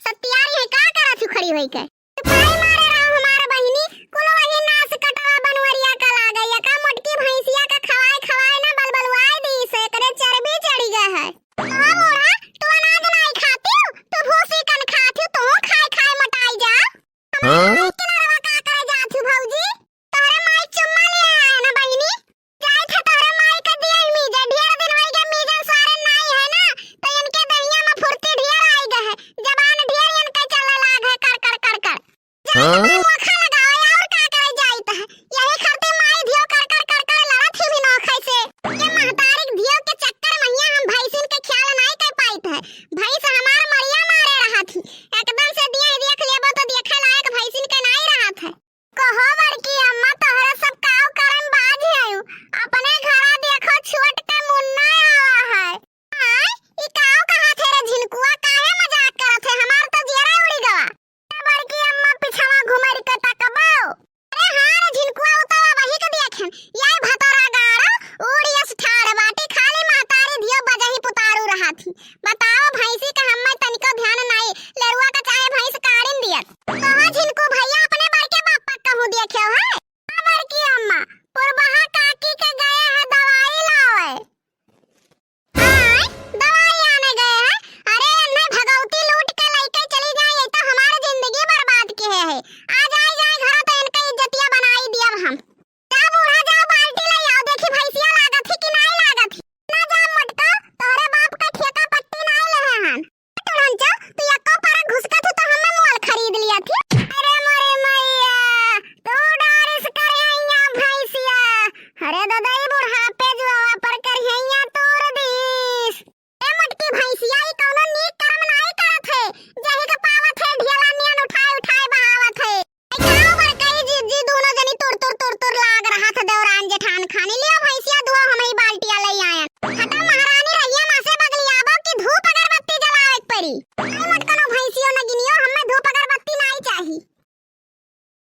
सत्यारी है का करा छु खड़ी होई के पाई मारे रहो हमार बहिनी कुल वही नास कटवा बनवरिया का लागैया का मोटकी भैंसिया का खवाए खवाए ना बलबलवाए दी से करे चर्बी चढ़ी गया है। हां मोरा तू अनाज नहीं खाती तू भूसी कन खाती तू खाए खाए मटाई जा। हां किनारवा का करे जा छु भौजी तोरे माई चुम्मा ले आया ना बहिनी जाय था तोरे माई का दियल मी जे ढेर दिन होई के मीजन सारे नहीं है ना तो इनके दहिया में फुर्ती ढेर आई गए है जबान ढेर इनके चलने लाग है कर कर कर कर मक्खा लगाओ और का करे जाइत है यही खरते माई धियो कर कर कर कर लड़त ही भी न खैसे ये महतारिक धियो के चक्कर में हम भैंसिन के ख्याल नहीं कर पाइत है भैंस हमार मरिया मारे रहा थी